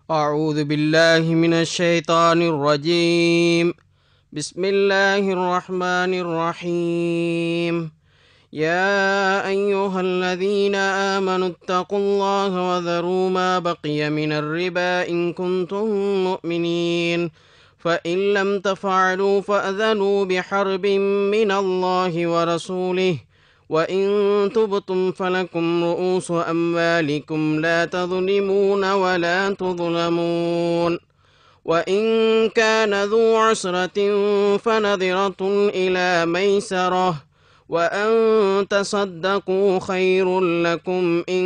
أعوذ بالله من الشيطان الرجيم. بسم الله الرحمن الرحيم. يا أيها الذين آمنوا اتقوا الله وذروا ما بقي من الربا إن كنتم مؤمنين، فإن لم تفعلوا فأذنوا بحرب من الله ورسوله، وإن تبتم فلكم رؤوس أموالكم لا تظلمون ولا تظلمون، وإن كان ذو عسرة فنظرة إلى ميسرة، وأن تصدقوا خير لكم إن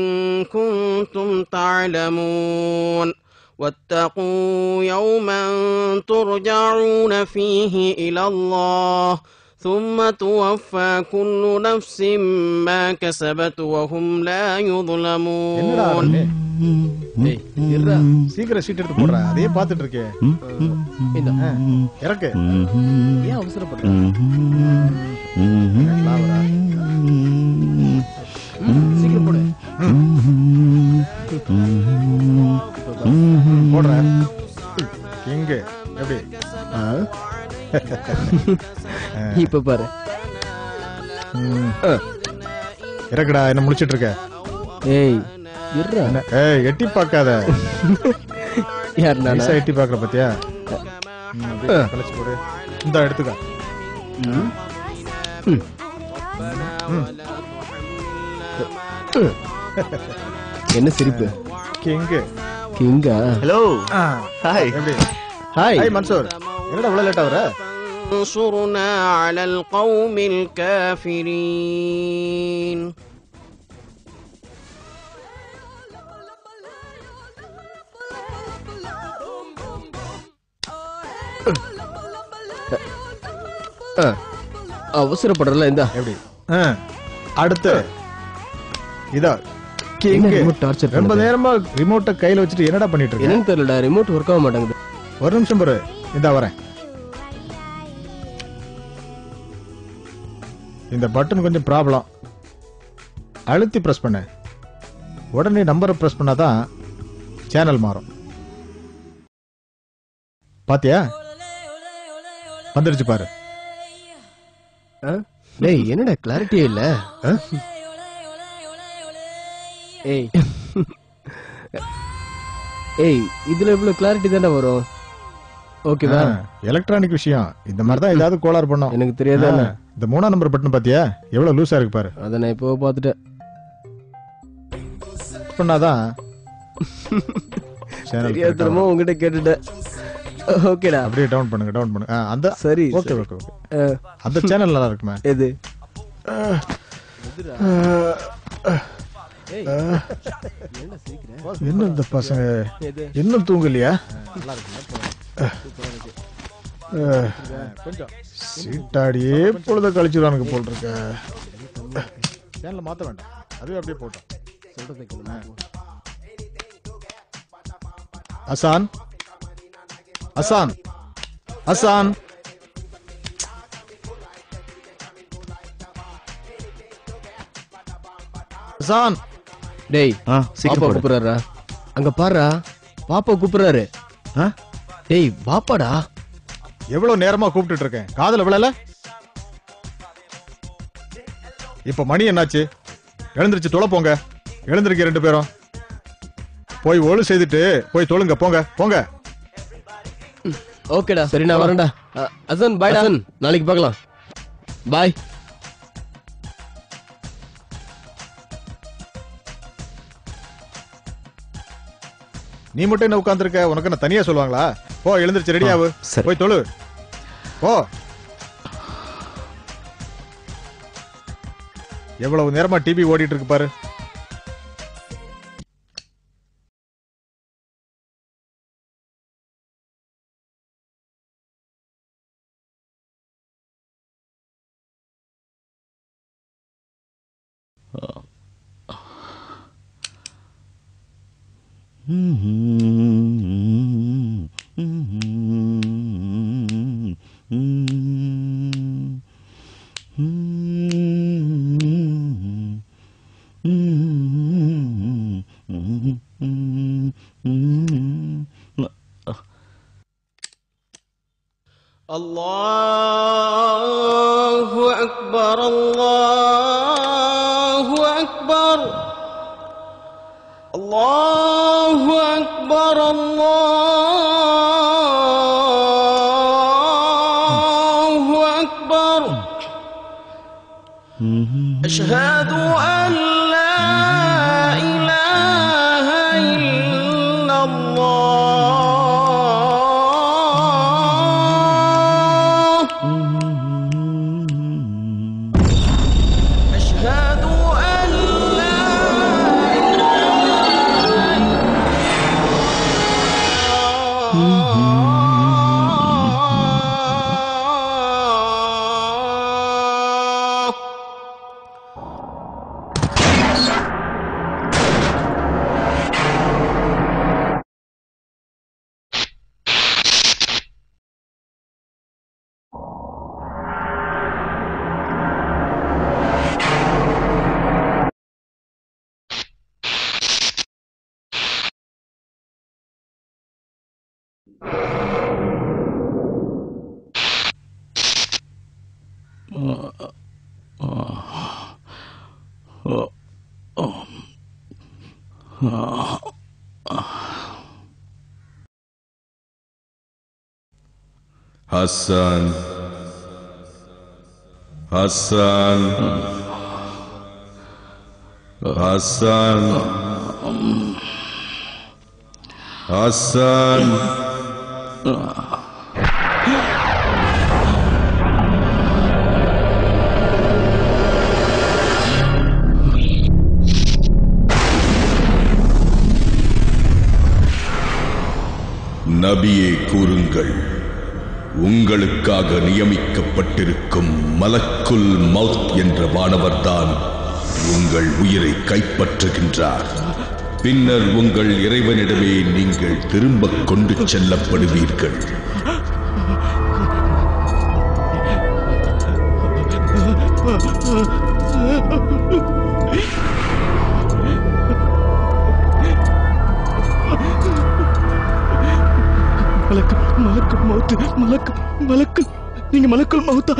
كنتم تعلمون، واتقوا يوما ترجعون فيه إلى الله ثم توفى كل نفس ما كسبت وهم لا يظلمون. சீக்கிரம் சீட் எடுத்து போடுற, அதே பாத்துட்டு இருக்கேன். இறக்கு. ஏன் அவசரப்படுற? சீக்கிரம் போடு. போடுற. எங்க எப்படி இப்ப பாரு. இறக்குடா, என்ன முடிச்சிட்டு இருக்க? ஏய் ஏய், எட்டி பார்க்காத. யார் நானா? எட்டி பார்க்கற பத்தியா? கலச்சு போடு. இந்த எடுத்துக்க. என்ன சிரிப்பு? கிங்கு. கிங்கா? ஹலோ. ஹாய். எப்படி? ஹாய். ஹாய் மன்சூர். என்னடா இவ்வளவு லேட் ஆகுற? انصرنا على القوم الكافرين. அவசரப்படுறல இந்த எப்படி? அடுத்து இதா கிங். டார்ச்சர். ரொம்ப நேரமா ரிமோட்ட கையில வச்சுட்டு என்னடா பண்ணிட்டு இருக்க? என்னன்னு தெரியலடா, ரிமோட் ஒர்க் ஆக மாட்டேங்குது. ஒரு நிமிஷம் பாரு, இதா வரேன். இந்த பட்டன் கொஞ்சம் ப்ராப்ளம். அழுத்தி பிரஸ் பண்ண உடனே நம்பரை பிரஸ் பண்ணாதான் சேனல் மாறும். பாத்தியா? வந்துருச்சு பாரு. டேய், என்னடா கிளாரிட்டியே இல்ல? ஏய் ஏய், இதுல இவ்வளவு கிளாரிட்டி தானே வரும்? ஓகேவா? எலக்ட்ரானிக் விஷயம் இந்த மாதிரி தான் ஏதாவது கோளாறு பண்ணும். எனக்கு தெரியாதா? இந்த 3ஆம் நம்பர் பட்டன் பாத்தியா எவ்வளவு லூசா இருக்கு பாரு. அத நான் இப்போ பாத்துட்டேன். பண்ணாதான் தெரியாதமோ உங்ககிட்ட கேட்டுட்டேன். ஓகேடா, அப்படியே டவுன் பண்ணுங்க, டவுன் பண்ணுங்க. அந்த சரி, ஓகே ஓகே ஓகே. அந்த சேனல் நல்லா இருக்குமா? எது? என்ன இந்த பசங்க இன்னும் தூங்கலையா? சீட்டாடியே பொழுத கழிச்சுடானுக்கு போல் இருக்க. சேனல் மாத்த வேண்டாம், அதுவே அப்படியே போட்டோம். அசான் அசான் அசான் அசான். டேய், பாப்பா கூப்பிடுறாரா? அங்க பாருடா, பாப்பா கூப்பிடுறாரு. டேய் பாப்பாடா. எவ்வளவு நேரமா கூப்பிட்டு இருக்கேன், காதுல விழல? இப்ப மணி என்னாச்சு? எழுந்திருச்சு தொலை போங்க. எழுந்திருக்க 2 பேரும். போய் ஒழு செய்துட்டு போய் தொழுங்க, போங்க போங்க. ஓகேடா, சரி நான் வரேன்டா. அசன் பாய்டா. நாளைக்கு பார்க்கலாம். பாய். நீ மட்டும் என்ன உட்கார்ந்துருக்க? உனக்கு என்ன தனியா சொல்லுவாங்களா? போ, எழுந்திருச்சு ரெடியாவு, போய் தொழு போ. எவ்வளவு நேரமா டிவி ஓடிட்டு இருக்கு பாரு. الله أكبر الله أكبر الله أكبر أشهد أن لا إله إلا الله أشهد أن لا إله إلا الله Hasan, Hasan, Hasan, Hasan. நபியே கூறுங்கள், உங்களுக்காக நியமிக்கப்பட்டிருக்கும் மலக்குல் மௌத் என்ற வானவர்தான் உங்கள் உயிரை கைப்பற்றுகின்றார். பின்னர் உங்கள் இறைவனிடமே நீங்கள் திரும்ப கொண்டு செல்லப்படுவீர்கள். மலக்குல் மௌத், மலக்குல், நீங்க மலக்குல் மௌத்தா?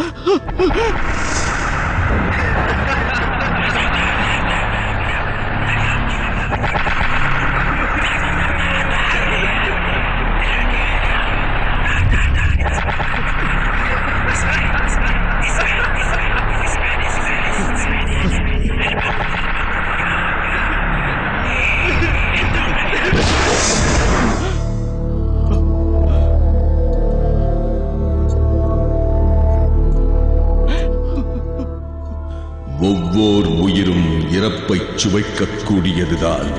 ஒவ்வொரு உயிரும் இறப்பை சுவைக்கக்கூடியதுதான்.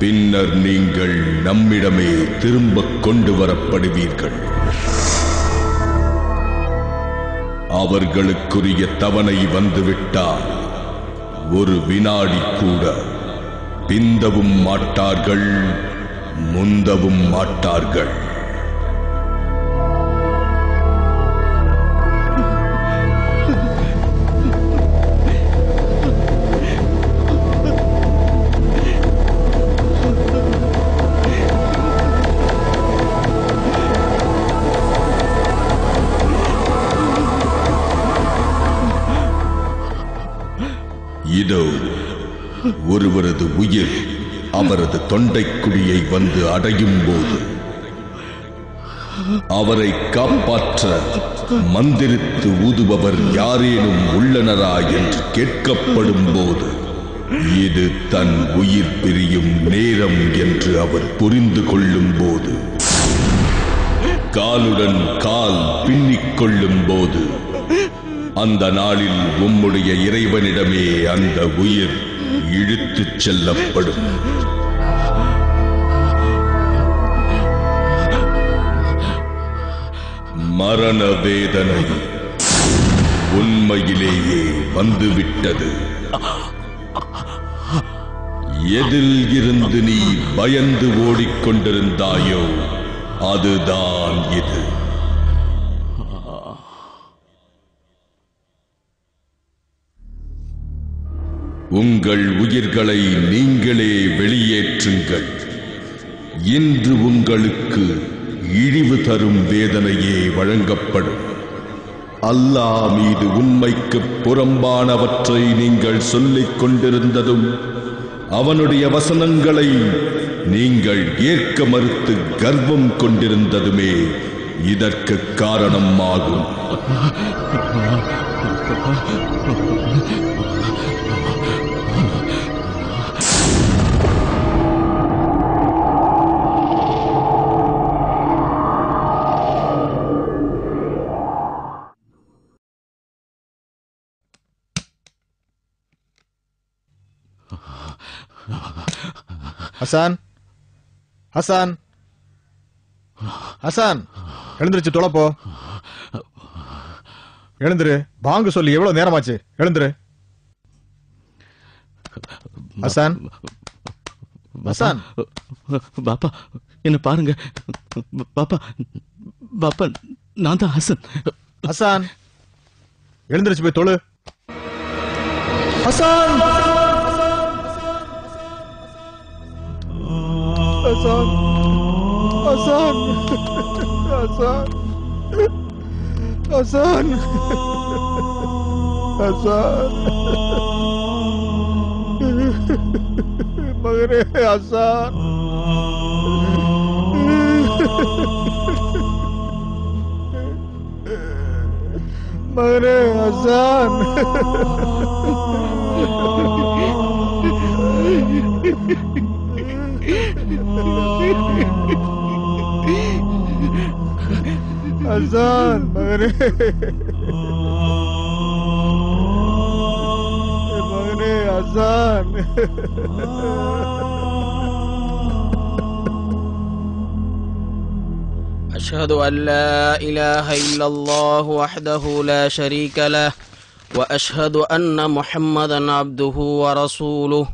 பின்னர் நீங்கள் நம்மிடமே திரும்ப கொண்டு வரப்படுவீர்கள். அவர்களுக்குரிய தவணை வந்துவிட்டால் ஒரு வினாடி கூட பிந்தவும் மாட்டார்கள், முந்தவும் மாட்டார்கள். இதோ ஒருவரது உயிர் அவரது தொண்டைக்குழியை வந்து அடையும் போது, அவரை காப்பாற்ற மந்திரித்து ஊதுபவர் யாரேனும் உள்ளனரா என்று கேட்கப்படும் போது, இது தன் உயிர் பிரியும் நேரம் என்று அவர் புரிந்து கொள்ளும் போது, காலுடன் கால் பின்னிக் கொள்ளும் போது, அந்த நாளில் உம்முடைய இறைவனிடமே அந்த உயிர் இழுத்துச் செல்லப்படும். மரண வேதனை உண்மையிலேயே வந்துவிட்டது. எதில் இருந்து நீ பயந்து ஓடிக்கொண்டிருந்தாயோ அதுதான் இது. உங்கள் உயிர்களை நீங்களே வெளியேற்றுங்கள். இன்று உங்களுக்கு இழிவு தரும் வேதனையே வழங்கப்படும். அல்லாஹ் மீது உண்மைக்கு புறம்பானவற்றை நீங்கள் சொல்லிக் கொண்டிருந்ததும் அவனுடைய வசனங்களை நீங்கள் ஏற்க மறுத்து கர்வம் கொண்டிருந்ததுமே இதற்கு காரணம் ஆகும். ஹசான், ஹசான், ஹசான், எழுந்திருச்சு தொலைப்போ. எழுந்துரு, பாங்கு சொல்லி எவ்வளவு நேரமாச்சு, எழுந்துரு. ஹசான், ஹசான், பாப்பா என்ன பாருங்க. பாப்பா, பாப்பா நான் தான் ஹசன். ஹசான், எழுந்திருச்சு போய் தொழு. ஹசான், ஹசான், ஹசான், ஹசான், ஹசான், ஹசான், மகனே ஹசான், மகனே ஹசான், ஹசான், மகனே, மகனே ஹசான். أشهد أن لا إله إلا الله وحده لا شريك له وأشهد أن محمدا عبده ورسوله.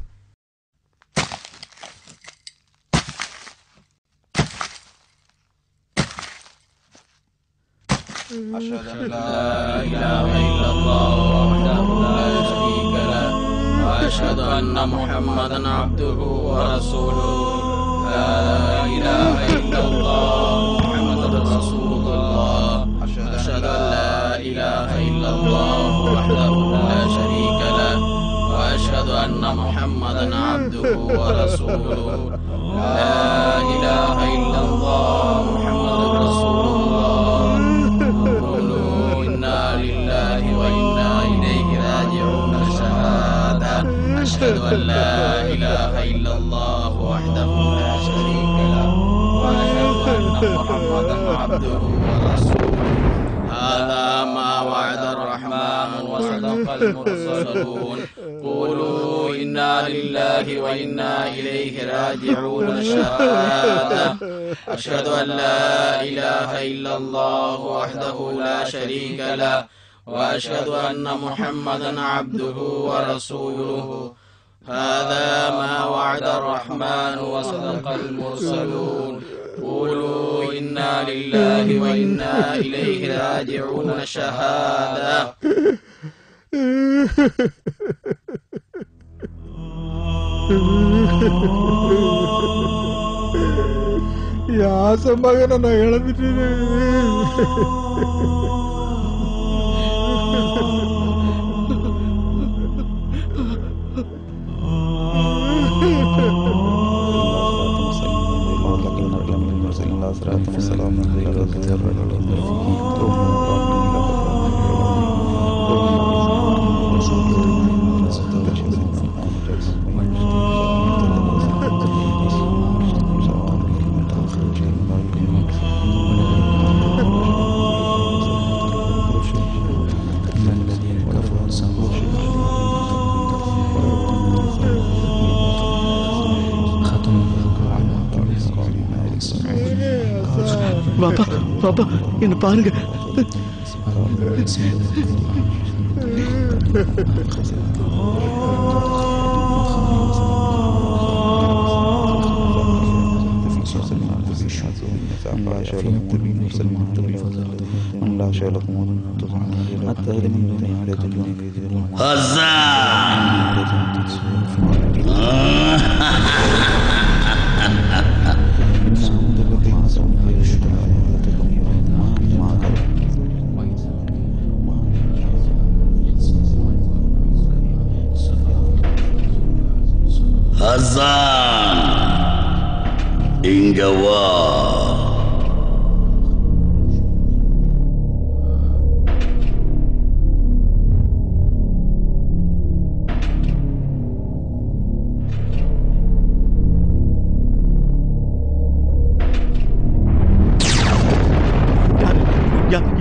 أشهد أن لا إله إلا الله وحده لا شريك له وأشهد أن محمدا عبده ورسوله. لا إله إلا الله محمد رسول الله. أشهد أن لا إله إلا الله وحده لا شريك له وأشهد أن محمدا عبده ورسوله. لا إله إلا الله محمد رسول الله. قولوا إنا لله وإنا إليه راجعون. شهادة أشهد أن لا إله إلا الله وحده لا شريك له وأشهد أن محمدا عبده ورسوله. هذا ما وعد الرحمن وصدق المرسلون. قولوا إنا لله وإنا إليه راجعون. شهادة أشهد أن لا إله إلا الله وحده لا شريك له وأشهد أن محمدا عبده ورسوله. هذا ما وعد الرحمن وصدق المرسلون. قولوا إنا لله وإنا إليه راجعون. شهادة யாச மகனை நான் இழந்துட்டேன். பாப்பா, பாப்பா என்ன பாருங்க. ஹசான், இங்க வா.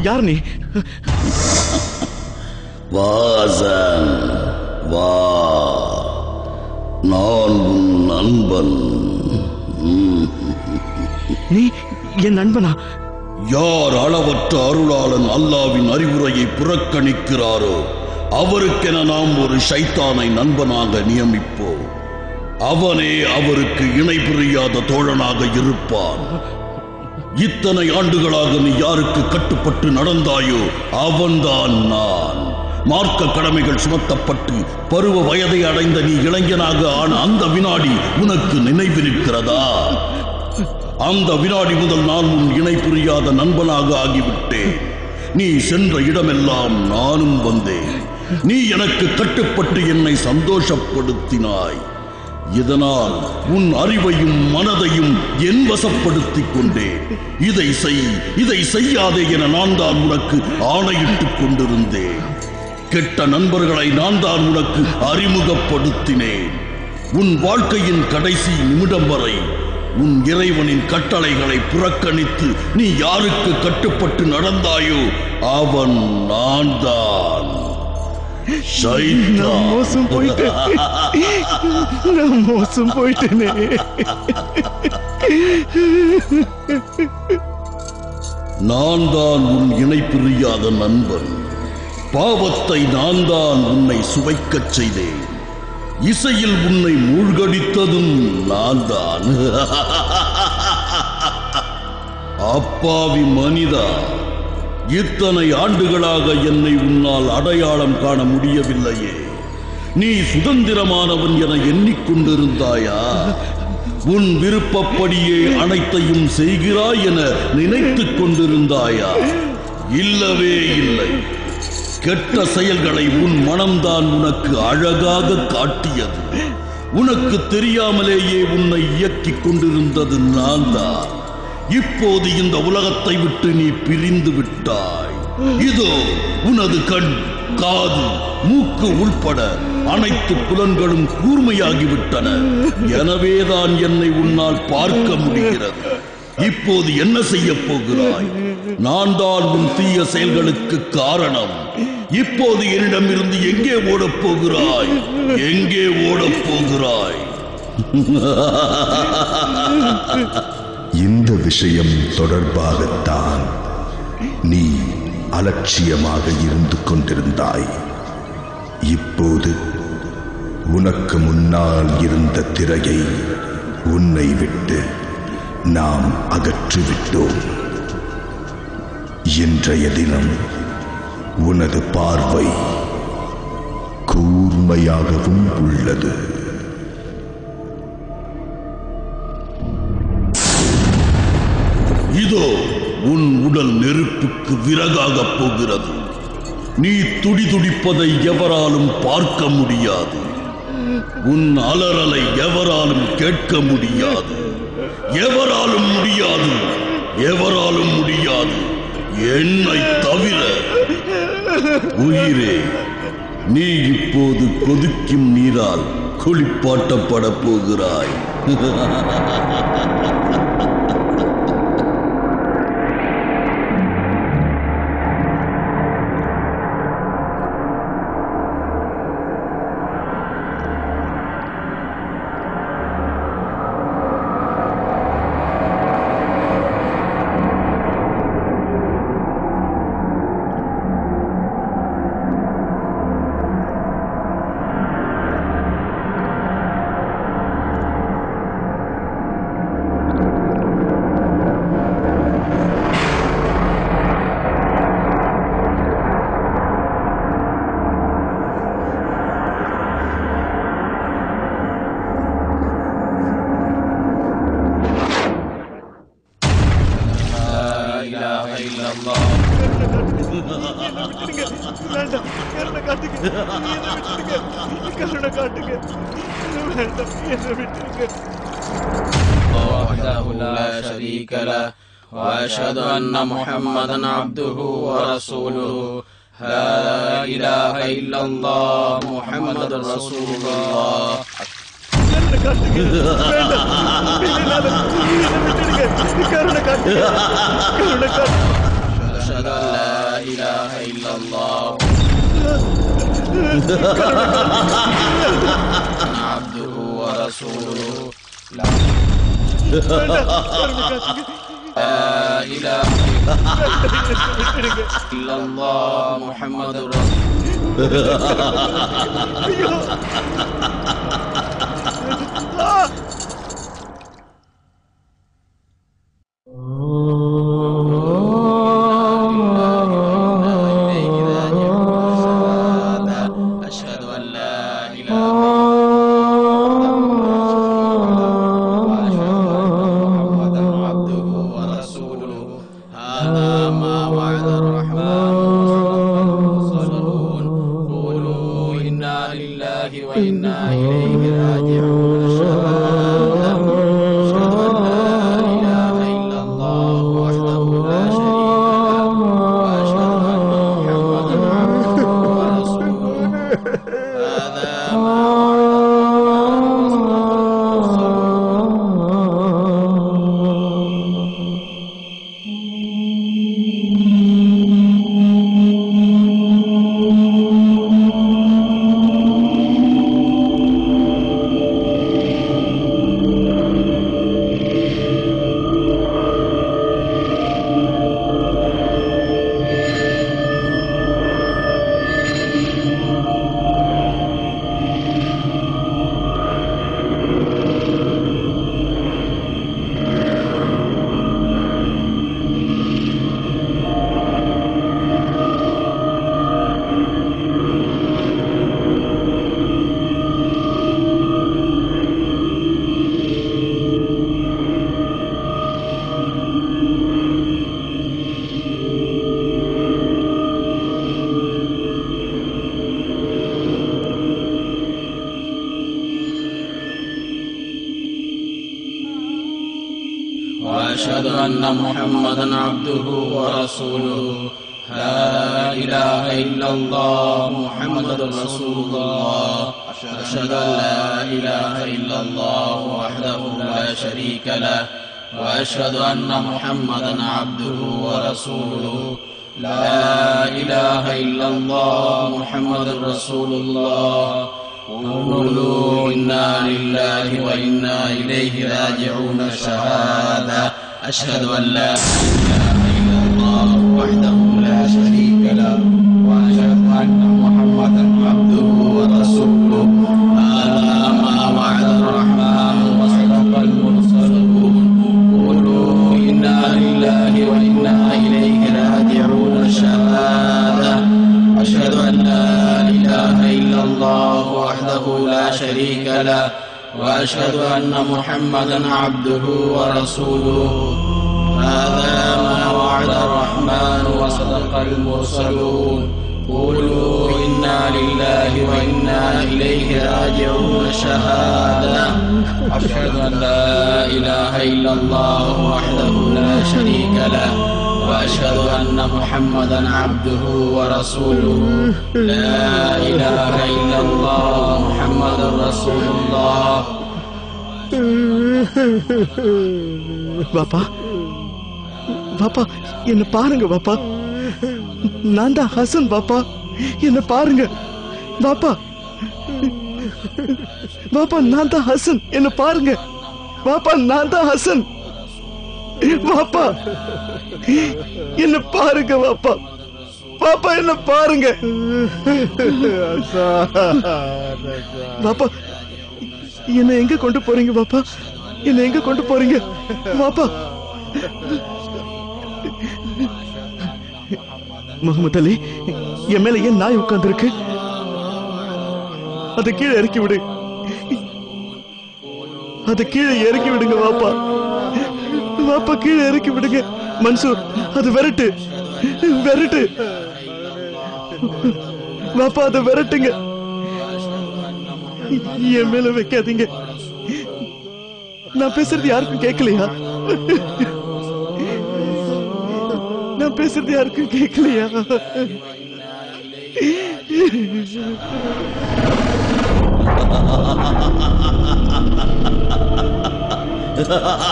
யார் நீ? வா ஹசான், வா. நான் உன் நண்பன். நீ என் நண்பனா? யார் அளவற்ற அருளாளன் அல்லாவின் அறிவுரையை புறக்கணிக்கிறாரோ அவருக்கென நாம் ஒரு ஷைத்தானை நண்பனாக நியமிப்போம். அவனே அவருக்கு இணை புரியாத தோழனாக இருப்பான். இத்தனை ஆண்டுகளாக நீ யாருக்கு கட்டுப்பட்டு நடந்தாயோ அவன்தான் நான். மார்க்க கடமைகள் சுமத்தப்பட்டு பருவ வயதை அடைந்த நீ இளைஞனாக ஆன அந்த வினாடி உனக்கு நினைவிருக்கிறதா? அந்த வினாடி முதல் நான் உன் இணை புரியாத நண்பனாக ஆகிவிட்டேன். நீ சென்ற இடமெல்லாம் நானும் வந்தேன். நீ எனக்கு கட்டுப்பட்டு என்னை சந்தோஷப்படுத்தினாய். இதனால் உன் அறிவையும் மனதையும் என் வசப்படுத்திக் கொண்டேன். இதை செய்யாதே என நான் தான் உனக்கு ஆணையிட்டுக் கொண்டிருந்தேன். கெட்ட நண்பர்களை நான் தான் உனக்கு அறிமுகப்படுத்தினேன். உன் வாழ்க்கையின் கடைசி நிமிடம் வரை உன் இறைவனின் கட்டளைகளை புறக்கணித்து நீ யாருக்கு கட்டுப்பட்டு நடந்தாயோ அவன் நான் தான். நான் மோசம் போயிட்டேனே. நான் தான் உன் இணை புரியாத நண்பன். பாவத்தை நான் தான் உன்னை சுவைக்கச் செய்தேன். இசையில் உன்னை மூழ்கடித்ததும் நான் தான். அப்பாவி மனிதா, இத்தனை ஆண்டுகளாக என்னை உன்னால் அடையாளம் காண முடியவில்லையே. நீ சுதந்திரமானவன் என எண்ணிக்கொண்டிருந்தாயா? உன் விருப்பப்படியே அனைத்தையும் செய்கிறாய் என நினைத்துக் கொண்டிருந்தாயா? இல்லவே இல்லை. கெட்ட செயல்களை உன் மனம்தான் உனக்கு அழகாக காட்டியது. உனக்கு தெரியாமலேயே உன்னை இயக்கிக் கொண்டிருந்தது நான் தான். இப்போது இந்த உலகத்தை விட்டு நீ பிரிந்து விட்டாய். இதோ உனது கண், காது, மூக்கு உள்பட அனைத்து புலன்களும் கூர்மையாகிவிட்டன. எனவேதான் என்னை உன்னால் பார்க்க முடிகிறது. இப்போது என்ன செய்ய போகிறாய்? நான் தான் உன் தீய செயல்களுக்கு காரணம். இப்போது என்னிடமிருந்து எங்கே ஓடப் போகிறாய்? எங்கே ஓடப் போகிறாய்? இந்த விஷயம் தொடர்பாகத்தான் நீ அலட்சியமாக இருந்து கொண்டிருந்தாய். இப்போது உனக்கு முன்னால் இருந்த திரையை உன்னை விட்டு நாம் அகற்றிவிட்டோம். இன்றைய தினம் உனது பார்வை கூர்மையாகவும் உள்ளது. இதோ உன் உடல் நெருப்புக்கு விறகாகப் போகிறது. நீ துடிதுடிப்பதை எவராலும் பார்க்க முடியாது. உன் அலறலை எவராலும் கேட்க முடியாது. எவராலும் முடியாது, எவராலும் முடியாது, என்னை தவிர. உயிரே, நீ இப்போது கொதிக்கும் நீரால் குளிப்பாட்டப்பட போகிறாய். கருணை காட்டுங்க. வேண்டாம், என்னை விட்டுருங்க. وحده لا شريك له وأشهد أن محمدا عبده ورسوله لا إله إلا الله محمد رسول الله கருணை காட்டுங்க. வேண்டாம், என்னை விட்டுருங்க. கருணை காட்டுங்க. கருணை காட்டுங்க. أشهد أن لا إله إلا الله عبده ورسوله لا إله إلا الله محمد رسول أشهد أن لا إله محمدا عبده ورسوله هذا ما وعد الرحمن والمرسلون قولوا إنا لله وإنا إليه راجعون شهادة أشهد أن لا إله إلا الله وحده لا شريك له وأشهد أن محمدا عبده ورسوله هذا ما وأشهد أن محمدا عبده ورسوله لا إله إلا الله محمد رسول الله أشهد أن لا إله إلا الله وحده لا شريك له وأشهد أن محمدا عبده ورسوله لا إله إلا الله محمد رسول الله قولوا إنا لله وإنا إليه راجعون شهادة أشهد أن لا إله إلا الله وحده لا شريك له وأشهد أن محمدا عبده ورسوله هذا ما وعد الرحمن وصدق المرسلون قولوا إنا لله وإنا إليه راجعون شهادة أشهد أن لا إله إلا الله وحده لا شريك له وأشهد أن محمدا عبده ورسوله هذا ما وعد الرحمن وصدق المرسلون قولوا إنا لله وإنا إليه راجعون شهادة أشهد أن لا إله إلا الله وحده لا شريك له وأشهد أن محمدا عبده ورسوله لا إله إلا الله محمد رسول الله பாப்பா, பாப்பா, என்ன பாருங்க பாப்பா. நான் தான் ஹசன் பாப்பா. என்ன பாருங்க பாப்பா. பாப்பா, நான் தான் ஹசன். என்ன பாருங்க பாப்பா. நான் தான் ஹசன். பாப்பா, என்ன பாருங்க பாப்பா. பாப்பா, என்ன பாருங்க பாப்பா. என்ன எங்க கொண்டு போறீங்க பாப்பா? என்ன எங்க கொண்டு போறீங்க பாப்பா? முகமது அலி, என் மேல ஏன் நாய் உட்கார்ந்திருக்கு? அதை கீழே இறக்கி விடு. அதை கீழே இறக்கி விடுங்க பாப்பா. பாப்பா, கீழே இறக்கி விடுங்க. மன்சூர், அது விரட்டு, விரட்டு பாப்பா. அதை விரட்டுங்க. என் மேல வைக்காதீங்க. நான் பேசுறது யாருக்கும் கேட்கலையா? நான் பேசுறது யாருக்கும் கேட்கலையா?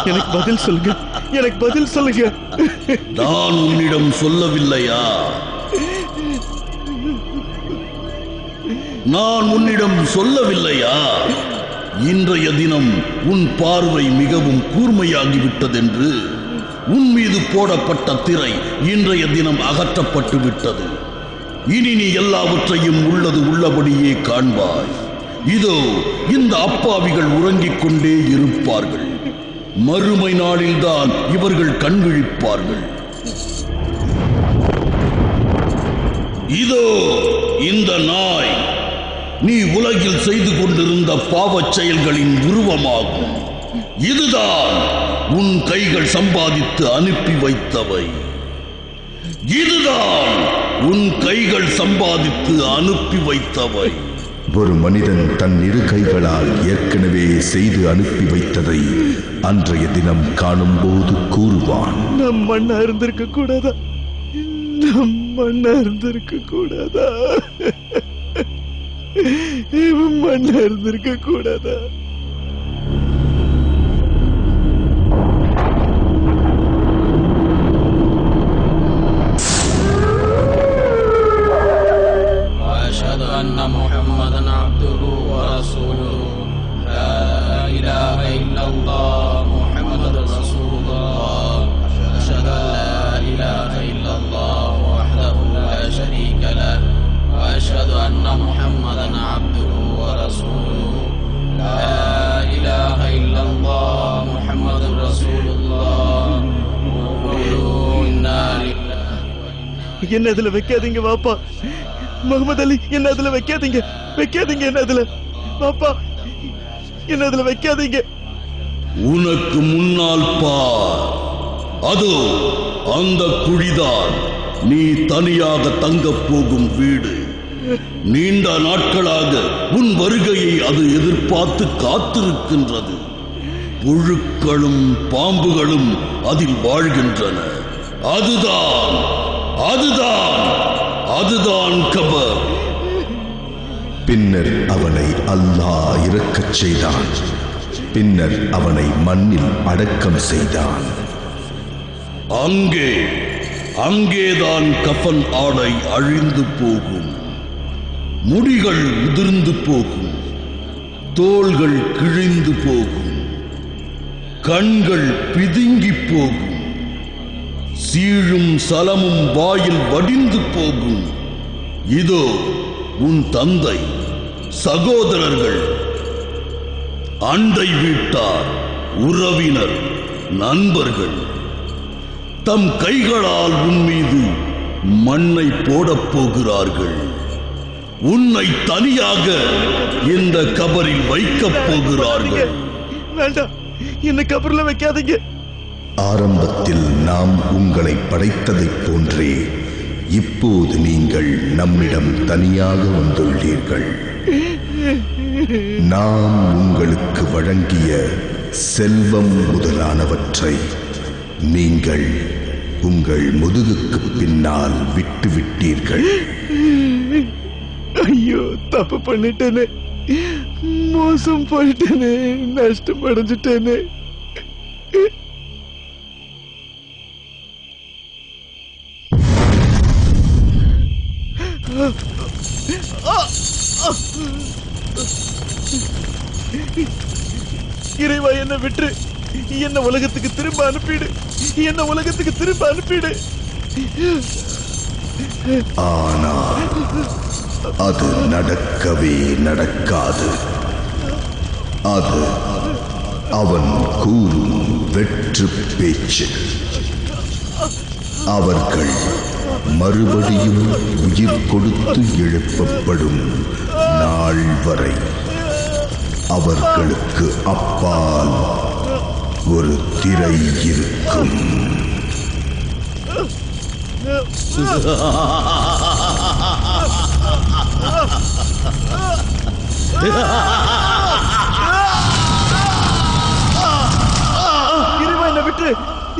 எனக்கு பதில் சொல்லுங்க, எனக்கு பதில் சொல்லுங்க. நான் உன்னிடம் சொல்லவில்லையா? நான் உன்னிடம் சொல்லவில்லையா? இன்றைய தினம் உன் பார்வை மிகவும் கூர்மையாகிவிட்டதென்று. உன் மீது போடப்பட்ட திரை இன்றைய தினம் அகற்றப்பட்டு விட்டது. இனி நீ எல்லாவற்றையும் உள்ளது உள்ளபடியே காண்பாய். இதோ இந்த அப்பாவிகள் உறங்கிக் கொண்டே இருப்பார்கள். மறுமை நாளில்தான் இவர்கள் கண்விழிப்பார்கள். இதோ இந்த நாய் நீ உலகில் செய்து கொண்டிருந்த பாவச் செயல்களின் உருவமாகும். இதுதான் உன் கைகள் சம்பாதித்து அனுப்பி வைத்தவை. இதுதான் உன் கைகள் சம்பாதித்து அனுப்பி வைத்தவை. ஒரு மனிதன் தன் இரு கைகளால் ஏற்கனவே செய்து அனுப்பி வைத்ததை அன்றைய தினம் காணும் போது கூறுவான், நம் மண்ணா இருந்திருக்க கூடாதா? நம் மண்ணா இருந்திருக்க கூடாதா? மண்ணா இருந்திருக்க கூடாதா? وأشهد أن محمدا عبده ورسوله لا إله إلا الله محمد رسول الله أشهد أن لا إله إلا الله وحده لا شريك له وأشهد أن محمدا عبده ورسوله لا إله إلا الله محمد رسول الله قولوا إنا لله. என்ன அதுல வைக்காதீங்க வாப்பா. முகமது அலி, என்ன அதுல வைக்காதீங்க, வைக்காதீங்க. என்ன அதுல பாப்பா, என்ன அதுல வைக்காதீங்க. உனக்கு முன்னால் பார், அதோ அந்த குழிதான் நீ தனியாக தங்கப் போகும் வீடு. நீண்ட நாட்களாக உன் வருகையை அது எதிர்பார்த்து காத்திருக்கின்றது. புழுக்களும் பாம்புகளும் அதில் வாழ்கின்றன. அதுதான் அதுதான் அதுதான் கபர். பின்னர் அவனை அல்லாஹ் இறக்கச் செய்தான். பின்னர் அவனை மண்ணில் அடக்கம் செய்தான். அங்கேதான் கஃன் ஆடை அழிந்து போகும், முடிகள் உதிர்ந்து போகும், தோள்கள் கிழிந்து போகும், கண்கள் பிதுங்கி போகும், சீழும் சலமும் வாயில் வடிந்து போகும். இதோ உன் தந்தை, சகோதரர்கள், அண்டை வீட்டார், உறவினர், நண்பர்கள் தம் கைகளால் உன் மீது மண்ணை போடப் போகிறார்கள். உன்னை தனியாக இந்த கபரில் வைக்கப் போகிறார்கள். வேண்டாம், என்ன கபர்ல வைக்காதீங்க. ஆரம்பத்தில் நாம் உங்களை படைத்ததைப் போன்றே இப்போது நீங்கள் நம்மிடம் தனியாக வந்துள்ளீர்கள். நாம் உங்களுக்கு வழங்கிய செல்வம் முதலானவற்றை நீங்கள் உங்கள் முதுகுக்கு பின்னால் விட்டுவிட்டீர்கள். ஐயோ, தப்பு பண்ணிட்டேனே, மோசம் பண்ணிட்டேனே, நஷ்டம் அடைஞ்சிட்டேனே. இறைவா, என்ன விட்டு என்ன உலகத்துக்கு திரும்ப அனுப்பிடு, என்ன உலகத்துக்கு திரும்ப அனுப்பிடு. ஆனால் அது நடக்கவே நடக்காது. அது அவன் கூறும் வெற்று பேச்சு. அவர்கள் மறுபடியும் உயிர் கொடுத்து எழுப்பப்படும் நாள் வரை அவர்களுக்கு அப்பால் ஒரு திரை இருக்கும்.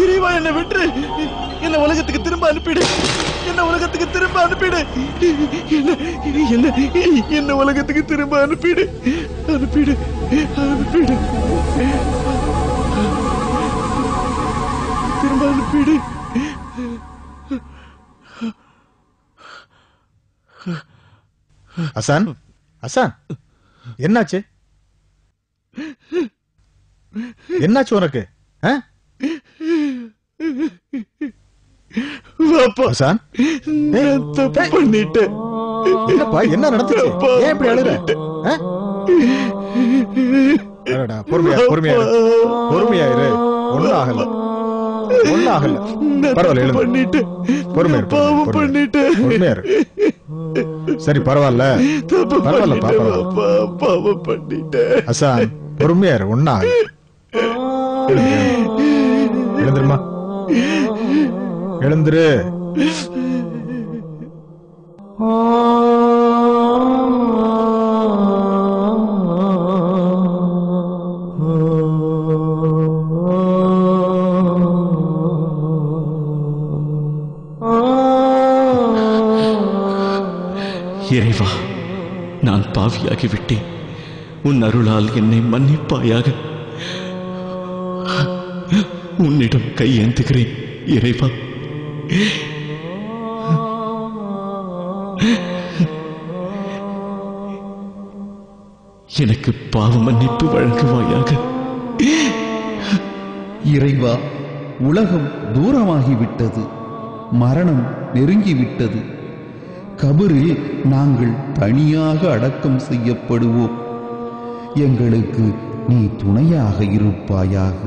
இறைவா என்னை விட்டு என்ன உலகத்துக்கு திரும்ப அனுப்பிடு. என்ன உலகத்துக்கு திரும்ப அனுப்பிடு. என்ன உலகத்துக்கு திரும்ப அனுப்பிடு. அனுப்பிடு அனுப்பிடு திரும்ப அனுப்பிடு. ஹசன், ஹசன், என்னாச்சு? என்னாச்சு உனக்கு? ஹசன், நான் தப்பு பண்ணிட்டேன். என்னப்பா, என்ன நடந்துச்சு? ஏன் இப்படி அழுற? பொறுமையா பொறுமையா பொறுமையா இரு. ஒண்ணும் ஆகல, ஒண்ணும் ஆகல. பரவாயில்ல, பண்ணிட்டேன். பொறுமையா இரு, பாவம் பண்ணிட்டேன். பொறுமையா இரு. சரி, பரவாயில்ல பரவாயில்லப்பா, பாவம் பண்ணிட்டேன். ஹசன், பொறுமையா இரு, ஒண்ணும் ஆகல. எழுந்துருமா, எழுந்துரு. இறைவா, நான் பாவியாகிவிட்டேன். உன் அருளால் என்னை மன்னிப்பாயாக. உன்னிடம் கையேந்துகிறேன் இறைவா. எனக்கு பாவ மன்னிப்பு வழங்குவாயாக. இறைவா, உலகம் தூரமாகிவிட்டது. மரணம் நெருங்கிவிட்டது. கபரில் நாங்கள் தனியாக அடக்கம் செய்யப்படுவோம். எங்களுக்கு நீ துணையாக இருப்பாயாக.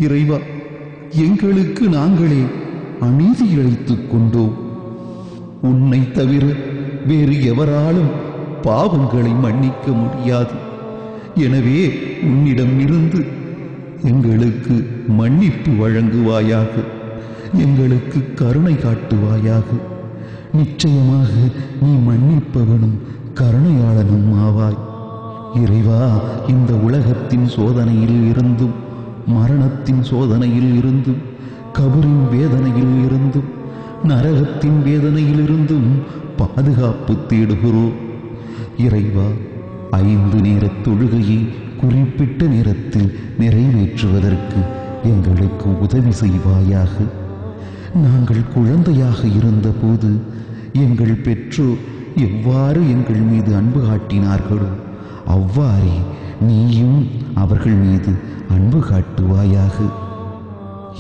இறைவா, எங்களுக்கு நாங்களே அநீதி இழைத்துக் கொண்டோம். உன்னை தவிர வேறு எவராலும் பாவங்களை மன்னிக்க முடியாது. எனவே உன்னிடம் இருந்து எங்களுக்கு மன்னிப்பு வழங்குவாயாக. எங்களுக்கு கருணை காட்டுவாயாக. நிச்சயமாக நீ மன்னிப்பவனும் கருணையாளனும் ஆவாய். இறைவா, இந்த உலகத்தின் சோதனையில் இருந்தும், மரணத்தின் சோதனையில் இருந்தும், கபரின் வேதனையில் இருந்தும், நரகத்தின் வேதனையில் இருந்தும் பாதுகாப்பு தேடுகிறோம். இறைவா, 5 நேர தொழுகையை குறிப்பிட்ட நேரத்தில் நிறைவேற்றுவதற்கு எங்களுக்கு உதவி செய்வாயாக. நாங்கள் குழந்தையாக இருந்தபோது எங்கள் பெற்றோர் எவ்வாறு எங்கள் மீது அன்பு காட்டினார்களோ அவ்வாறே நீயும் அவர்கள் மீது அன்பு காட்டுவாயாக.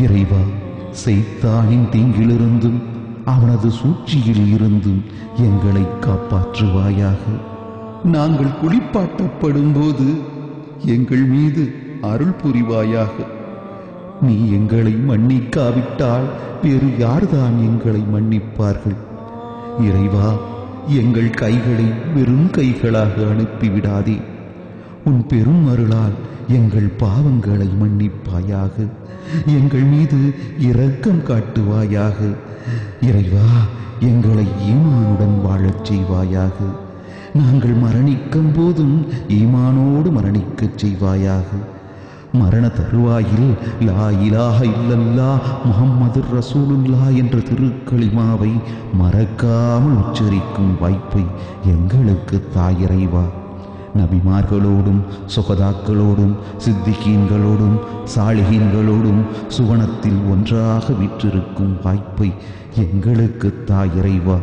இறைவா, சைத்தானின் தீங்கிலிருந்தும் அவனது சூழ்ச்சியில் இருந்தும் எங்களை காப்பாற்றுவாயாக. நாங்கள் குளிப்பாட்டப்படும் போது எங்கள் மீது அருள் புரிவாயாக. நீ எங்களை மன்னிக்காவிட்டால் வேறு யார்தான் எங்களை மன்னிப்பார்கள்? இறைவா, எங்கள் கைகளை வெறும் கைகளாக அனுப்பிவிடாதே. உன் பெரும் அருளால் எங்கள் பாவங்களை மன்னிப்பாயாக. எங்கள் மீது இரக்கம் காட்டுவாயாக. இறைவா, எங்களை ஈமானுடன் வாழச் செய்வாயாக. நாங்கள் மரணிக்கும் போதும் ஈமானோடு மரணிக்கச் செய்வாயாக. மரண தருவாயில் லா இலாஹ இல்லல்லாஹ் முஹம்மதுர் ரசூலுல்லாஹ் என்ற திருக்கலிமாவை மறக்காமல் உச்சரிக்கும் வாய்ப்பை எங்களுக்கு தாயிறைவா. நபிமார்களோடும் சுகதாக்களோடும் சித்திகீன்களோடும் சாலிஹீன்களோடும் சுவனத்தில் ஒன்றாக விற்றிருக்கும் வாய்ப்பை எங்களுக்கு தாயிறைவா.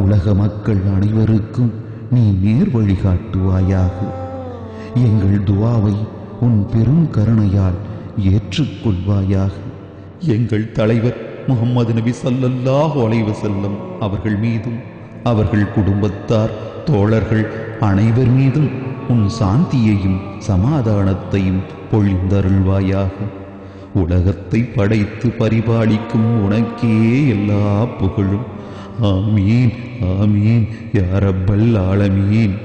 உலக மக்கள் அனைவருக்கும் நீ நேர் வழிகாட்டுவாயாக. எங்கள் துவாவை உன் பெரும் கருணையால் ஏற்றுக்கொள்வாயாக. எங்கள் தலைவர் முஹம்மது நபி ஸல்லல்லாஹு அலைஹி வஸல்லம் அவர்கள் மீதும் அவர்கள் குடும்பத்தார் தோழர்கள் அனைவர் மீதும் உன் சாந்தியையும் சமாதானத்தையும் பொழிந்தருள்வாயாக. உலகத்தை படைத்து பரிபாலிக்கும் உனக்கே எல்லா புகழும். ஆமீன் ஆமீன் யா ரப்பல் ஆலமீன்.